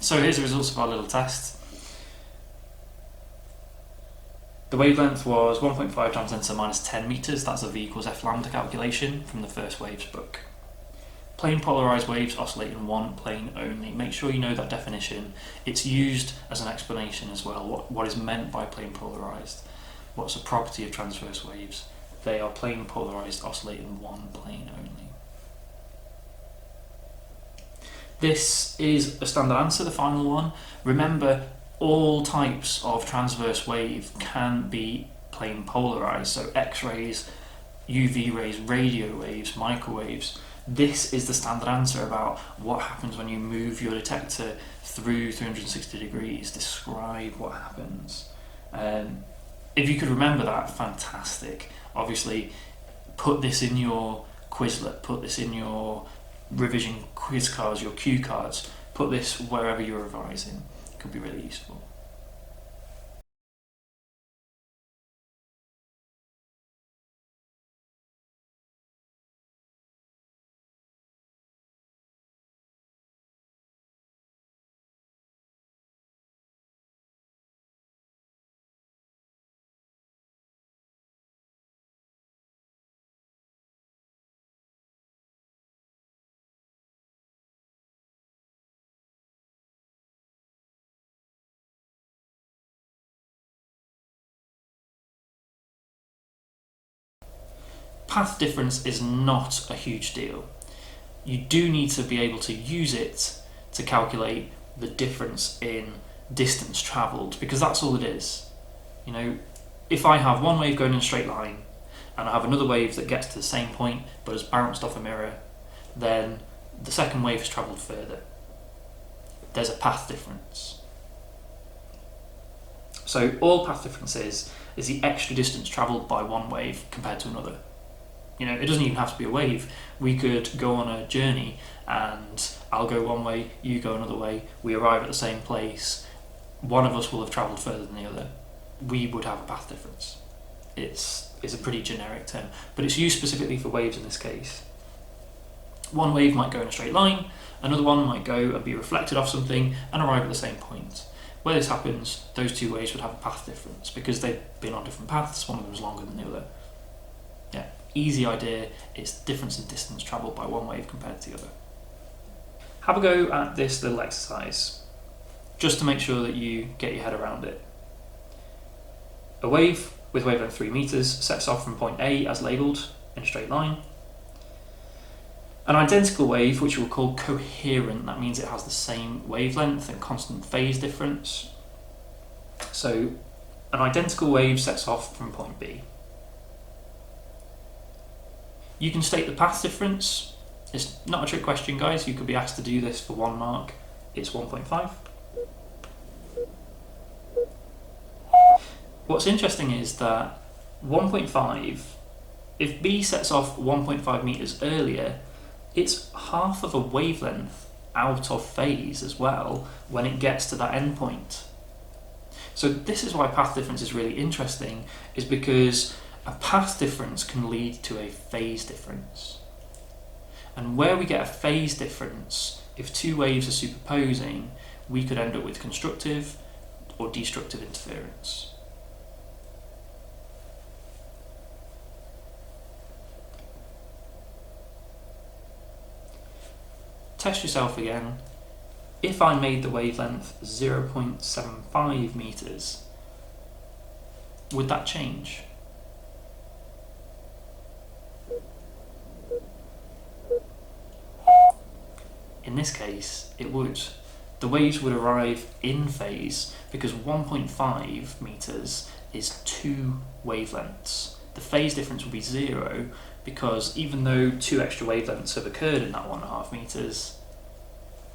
So here's the results of our little test. The wavelength was 1.5 times 10 to the minus 10 meters. That's a v equals f lambda calculation from the first waves book. Plane polarised waves oscillate in one plane only. Make sure you know that definition. It's used as an explanation as well. What is meant by plane polarised? What's a property of transverse waves? They are plane polarised, oscillate in one plane only. This is a standard answer, the final one. Remember, all types of transverse wave can be plane polarised. So X-rays, UV rays, radio waves, microwaves. This is the standard answer about what happens when you move your detector through 360 degrees. Describe what happens. If you could remember that, fantastic. Obviously, put this in your Quizlet, put this in your revision quiz cards, your cue cards, put this wherever you're revising. It could be really useful. Path difference is not a huge deal. You do need to be able to use it to calculate the difference in distance travelled, because that's all it is. You know, if I have one wave going in a straight line and I have another wave that gets to the same point but has bounced off a mirror, then the second wave has travelled further. There's a path difference. So all path difference is the extra distance travelled by one wave compared to another. You know, it doesn't even have to be a wave. We could go on a journey and I'll go one way, you go another way, we arrive at the same place, one of us will have travelled further than the other. We would have a path difference. It's a pretty generic term, but it's used specifically for waves in this case. One wave might go in a straight line, another one might go and be reflected off something and arrive at the same point. Where this happens, those two waves would have a path difference because they've been on different paths, one of them is longer than the other. Yeah, easy idea, it's the difference in distance travelled by one wave compared to the other. Have a go at this little exercise, just to make sure that you get your head around it. A wave with wavelength 3 meters sets off from point A as labelled in a straight line. An identical wave, which we'll call coherent, that means it has the same wavelength and constant phase difference. So an identical wave sets off from point B. You can state the path difference. It's not a trick question, guys. You could be asked to do this for 1 mark. It's 1.5. What's interesting is that 1.5, if B sets off 1.5 meters earlier, it's half of a wavelength out of phase as well when it gets to that endpoint. So this is why path difference is really interesting, is because a path difference can lead to a phase difference. And where we get a phase difference, if two waves are superposing, we could end up with constructive or destructive interference. Test yourself again. If I made the wavelength 0.75 meters, would that change? In this case, it would. The waves would arrive in phase because 1.5 meters is 2 wavelengths. The phase difference would be 0 because even though 2 extra wavelengths have occurred in that 1.5 meters,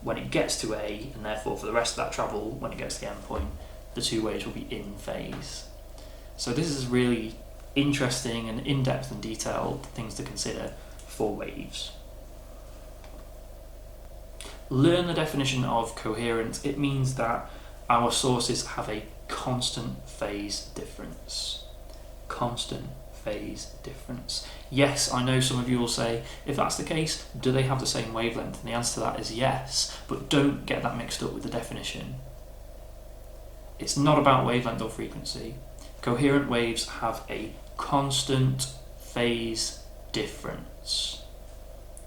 when it gets to A, and therefore for the rest of that travel, when it gets to the end point, the 2 waves will be in phase. So this is really interesting and in-depth and detailed things to consider for waves. Learn the definition of coherent. It means that our sources have a constant phase difference. Constant phase difference. Yes, I know some of you will say, if that's the case, do they have the same wavelength? And the answer to that is yes, but don't get that mixed up with the definition. It's not about wavelength or frequency. Coherent waves have a constant phase difference.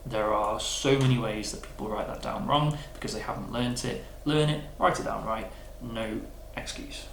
There are so many ways that people write that down wrong because they haven't learnt it. Learn it, write it down right, no excuse.